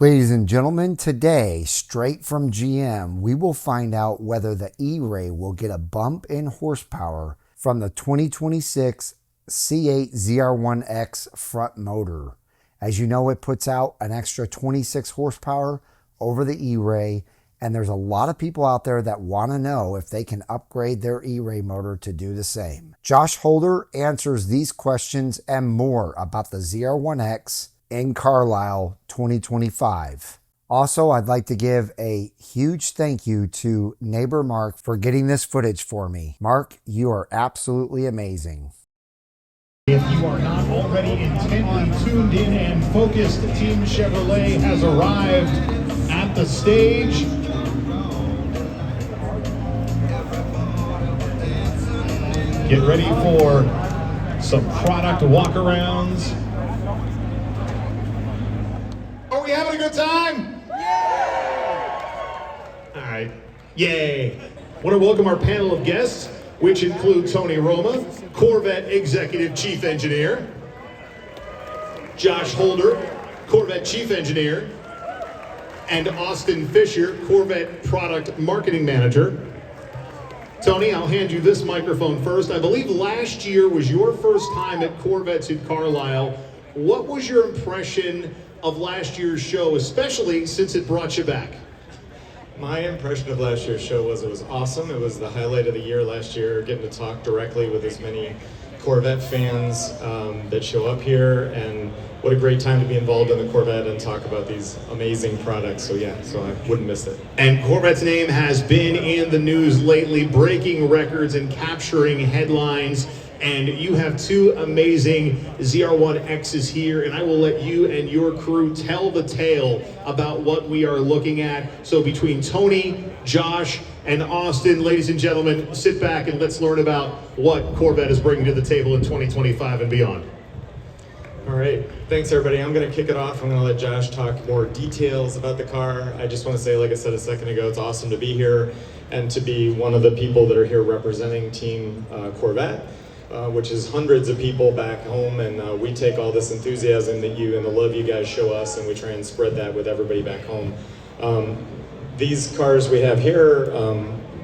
Ladies and gentlemen, today, straight from GM, we will find out whether the E-Ray will get a bump in horsepower from the 2026 C8 ZR1X front motor. As you know, it puts out an extra 26 horsepower over the E-Ray, and there's a lot of people out there that want to know if they can upgrade their E-Ray motor to do the same. Josh Holder answers these questions and more about the ZR1X in Carlisle 2025. Also, I'd like to give a huge thank you to neighbor Mark for getting this footage for me. Mark, you are absolutely amazing. If you are not already intently tuned in and focused, Team Chevrolet has arrived at the stage. Get ready for some product walkarounds. Are we having a good time? Yeah! All right, yay. I want to welcome our panel of guests, which include Tony Roma, Corvette Executive Chief Engineer, Josh Holder, Corvette Chief Engineer, and Austin Fisher, Corvette Product Marketing Manager. Tony, I'll hand you this microphone first. I believe last year was your first time at Corvettes in Carlisle. What was your impression of last year's show, especially since it brought you back? My impression of last year's show was it was awesome. It was the highlight of the year last year, getting to talk directly with as many Corvette fans that show up here, and what a great time to be involved in the Corvette and talk about these amazing products. So yeah, so I wouldn't miss it. And Corvette's name has been in the news lately, breaking records and capturing headlines. And you have two amazing ZR1Xs here, and I will let you and your crew tell the tale about what we are looking at. So between Tony, Josh, and Austin, ladies and gentlemen, sit back and let's learn about what Corvette is bringing to the table in 2025 and beyond. All right, thanks everybody. I'm gonna kick it off. I'm gonna let Josh talk more details about the car. I just wanna say, like I said a second ago, it's awesome to be here and to be one of the people that are here representing Team Corvette. Which is hundreds of people back home, and we take all this enthusiasm that you and the love you guys show us, and we try and spread that with everybody back home. These cars we have here,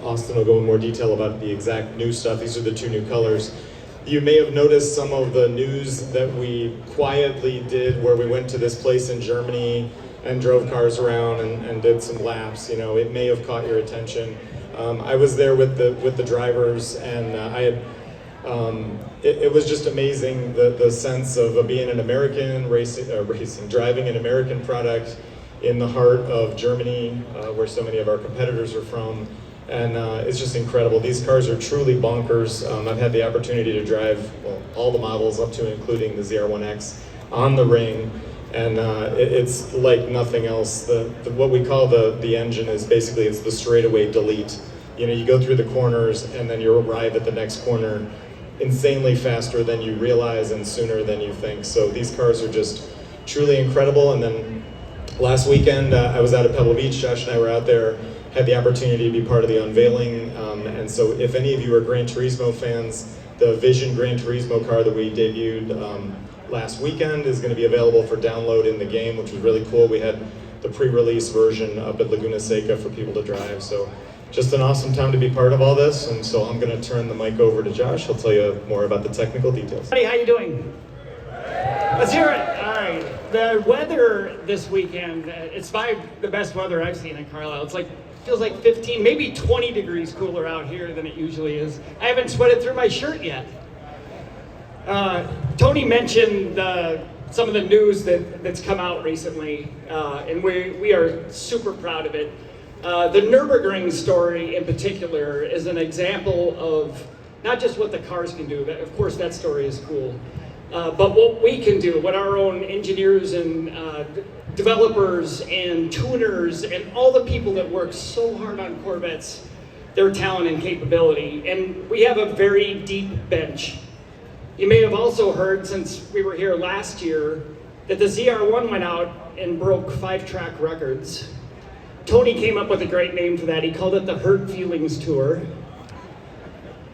Austin will go in more detail about the exact new stuff. These are the two new colors. You may have noticed some of the news that we quietly did where we went to this place in Germany and drove cars around and did some laps. You know, it may have caught your attention. I was there with the drivers, and it was just amazing, the sense of being an American driving an American product in the heart of Germany, where so many of our competitors are from, and it's just incredible. These cars are truly bonkers. I've had the opportunity to drive all the models up to and including the ZR1X on the ring, and it's like nothing else. What we call the engine is basically, it's the straightaway delete. You know, you go through the corners and then you arrive at the next corner insanely faster than you realize and sooner than you think. So these cars are just truly incredible. And then last weekend I was out at Pebble Beach. Josh and I were out there, had the opportunity to be part of the unveiling. And so if any of you are Gran Turismo fans, the Vision Gran Turismo car that we debuted last weekend is going to be available for download in the game, which was really cool. We had the pre-release version up at Laguna Seca for people to drive. So just an awesome time to be part of all this, and so I'm going to turn the mic over to Josh. He'll tell you more about the technical details. Hey, how you doing? Let's hear it. All right. The weather this weekend, it's the best weather I've seen in Carlisle. It's like, feels like 15, maybe 20 degrees cooler out here than it usually is. I haven't sweated through my shirt yet. Tony mentioned some of the news that's come out recently, and we are super proud of it. The Nürburgring story in particular is an example of not just what the cars can do, of course that story is cool, but what we can do, what our own engineers and developers and tuners and all the people that work so hard on Corvettes, their talent and capability. And we have a very deep bench. You may have also heard, since we were here last year, that the ZR1 went out and broke 5-track records. Tony came up with a great name for that. He called it the Hurt Feelings Tour.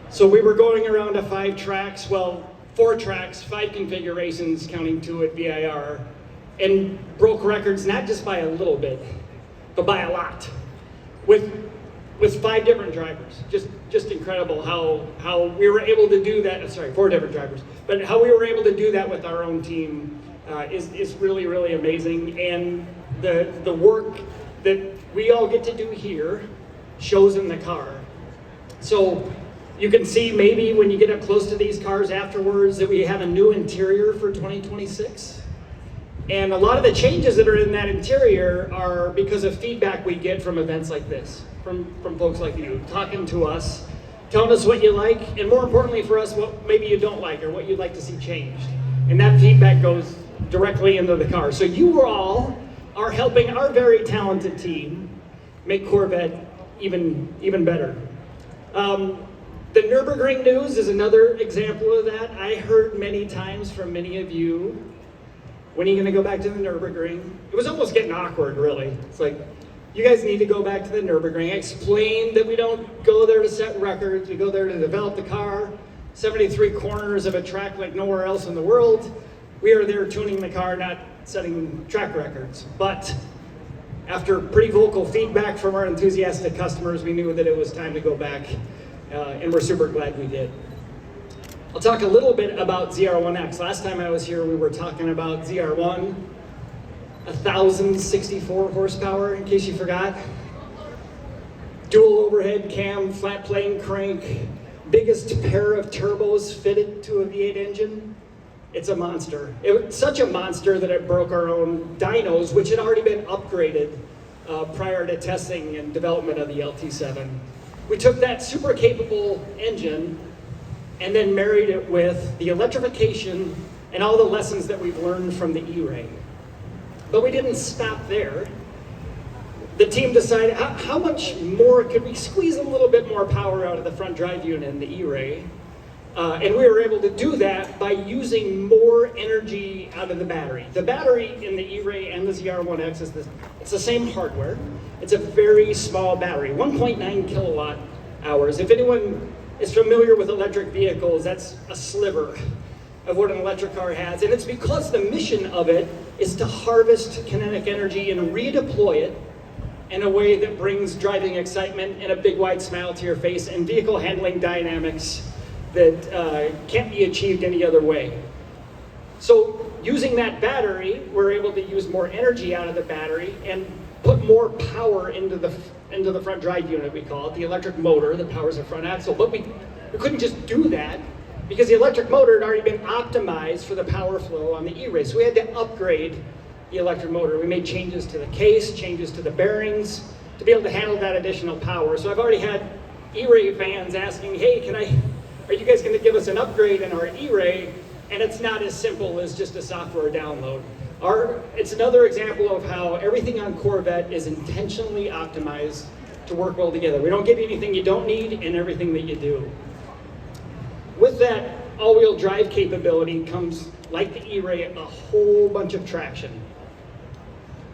So we were going around to 4 tracks, 5 configurations, counting 2 at VIR. and broke records not just by a little bit, but by a lot, with 5 different drivers. Just incredible how we were able to do that. Sorry, 4 different drivers, but how we were able to do that with our own team is really, really amazing. And the work that we all get to do here shows in the car. So you can see maybe when you get up close to these cars afterwards that we have a new interior for 2026. And a lot of the changes that are in that interior are because of feedback we get from events like this, from folks like you, talking to us, telling us what you like, and more importantly for us, what maybe you don't like or what you'd like to see changed. And that feedback goes directly into the car. So you all are helping our very talented team make Corvette even better. The Nürburgring news is another example of that. I heard many times from many of you, when are you gonna go back to the Nürburgring? It was almost getting awkward, really. It's like, you guys need to go back to the Nürburgring. I explained that we don't go there to set records, we go there to develop the car. 73 corners of a track like nowhere else in the world. We are there tuning the car, not setting track records. But after pretty vocal feedback from our enthusiastic customers, we knew that it was time to go back, and we're super glad we did. I'll talk a little bit about ZR1X. Last time I was here, we were talking about ZR1, 1,064 horsepower, in case you forgot. Dual overhead cam, flat plane crank, biggest pair of turbos fitted to a V8 engine. It's a monster. It was such a monster that it broke our own dynos, which had already been upgraded prior to testing and development of the LT7. We took that super capable engine and then married it with the electrification and all the lessons that we've learned from the E-Ray. But we didn't stop there. The team decided how much more could we squeeze a little bit more power out of the front drive unit in the E-Ray. And we were able to do that by using more energy out of the battery. The battery in the E-Ray and the ZR1X it's the same hardware. It's a very small battery, 1.9 kilowatt hours. If anyone is familiar with electric vehicles, that's a sliver of what an electric car has. And it's because the mission of it is to harvest kinetic energy and redeploy it in a way that brings driving excitement and a big wide smile to your face and vehicle handling dynamics that can't be achieved any other way. So using that battery, we're able to use more energy out of the battery and put more power into the front drive unit, we call it, the electric motor that powers the front axle. But we couldn't just do that because the electric motor had already been optimized for the power flow on the E-Ray. So we had to upgrade the electric motor. We made changes to the case, changes to the bearings to be able to handle that additional power. So I've already had E-Ray fans asking, hey, are you guys going to give us an upgrade in our E-Ray? And it's not as simple as just a software download. It's another example of how everything on Corvette is intentionally optimized to work well together. We don't give you anything you don't need and everything that you do. With that all-wheel drive capability comes, like the E-Ray, a whole bunch of traction.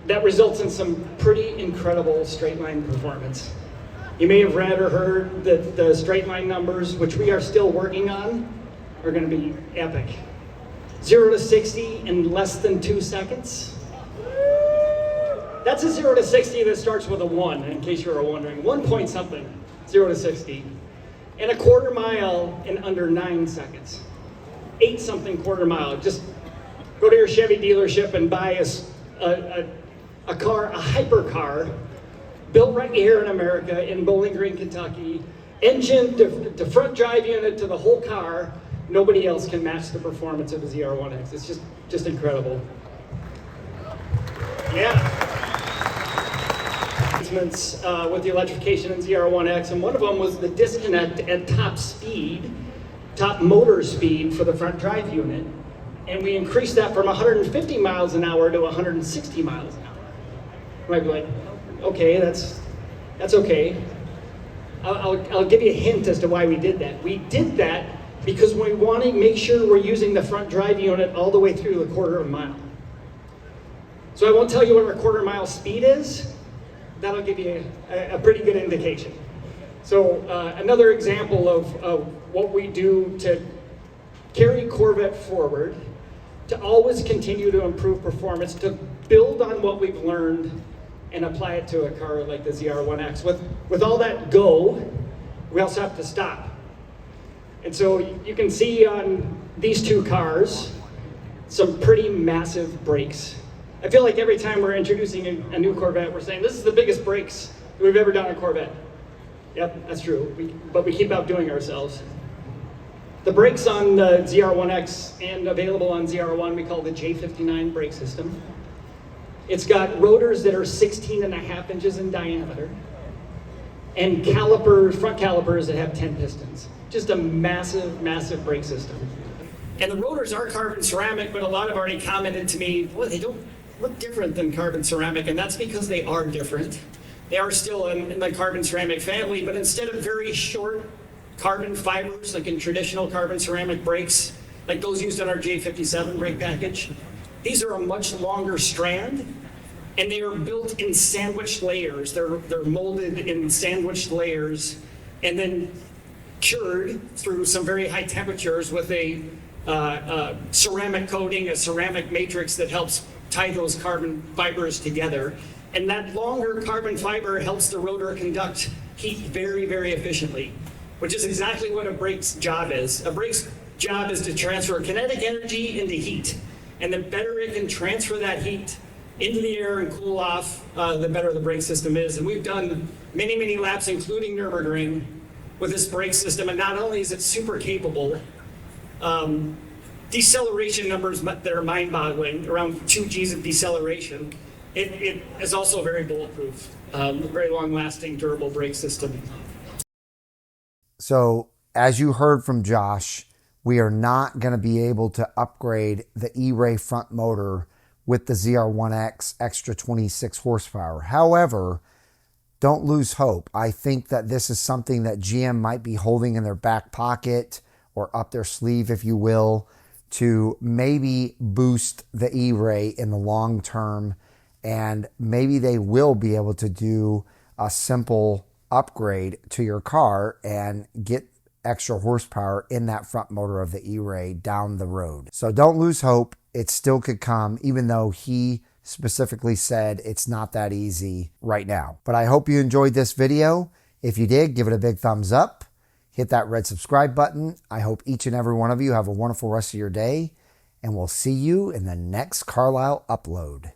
That results in some pretty incredible straight line performance. You may have read or heard that the straight line numbers, which we are still working on, are going to be epic. 0 to 60 in less than 2 seconds. That's a 0 to 60 that starts with a 1, in case you were wondering. 1 point something, 0 to 60. And a quarter mile in under 9 seconds. 8 something quarter mile. Just go to your Chevy dealership and buy a car, a hypercar, built right here in America in Bowling Green, Kentucky. Engine to front drive unit to the whole car. Nobody else can match the performance of the ZR1X. It's just incredible. Yeah. With the electrification in ZR1X, and one of them was the disconnect at top motor speed for the front drive unit. And we increased that from 150 miles an hour to 160 miles an hour. You might be like, okay, that's okay. I'll give you a hint as to why we did that. We did that because we want to make sure we're using the front drive unit all the way through the quarter of a mile. So I won't tell you what our quarter mile speed is. That'll give you a pretty good indication. So another example of what we do to carry Corvette forward to always continue to improve performance, to build on what we've learned and apply it to a car like the ZR1X. With all that go, we also have to stop. And so you can see on these two cars some pretty massive brakes. I feel like every time we're introducing a new Corvette, we're saying this is the biggest brakes that we've ever done on a Corvette. Yep, that's true, but we keep outdoing ourselves. The brakes on the ZR1X and available on ZR1 we call the J59 brake system. It's got rotors that are 16.5 inches in diameter and calipers, front calipers that have 10 pistons. Just a massive, massive brake system. And the rotors are carbon ceramic, but a lot have already commented to me, well, they don't look different than carbon ceramic, and that's because they are different. They are still in the carbon ceramic family, but instead of very short carbon fibers, like in traditional carbon ceramic brakes, like those used on our J57 brake package, these are a much longer strand, and they are built in sandwiched layers. They're molded in sandwiched layers, and then cured through some very high temperatures with a ceramic coating, a ceramic matrix that helps tie those carbon fibers together. And that longer carbon fiber helps the rotor conduct heat very, very efficiently, which is exactly what a brake's job is. A brake's job is to transfer kinetic energy into heat. And the better it can transfer that heat into the air and cool off, the better the brake system is. And we've done many, many laps, including Nürburgring, with this brake system. And not only is it super capable, deceleration numbers that are mind-boggling, around 2 Gs of deceleration. It is also very bulletproof, very long-lasting, durable brake system. So, as you heard from Josh, we are not going to be able to upgrade the E-Ray front motor with the ZR1X extra 26 horsepower. However, don't lose hope. I think that this is something that GM might be holding in their back pocket or up their sleeve, if you will, to maybe boost the E-Ray in the long term. And maybe they will be able to do a simple upgrade to your car and get extra horsepower in that front motor of the E-Ray down the road. So don't lose hope. It still could come, even though he specifically said it's not that easy right now. But I hope you enjoyed this video. If you did, give it a big thumbs up. Hit that red subscribe button. I hope each and every one of you have a wonderful rest of your day. And we'll see you in the next Carlisle upload.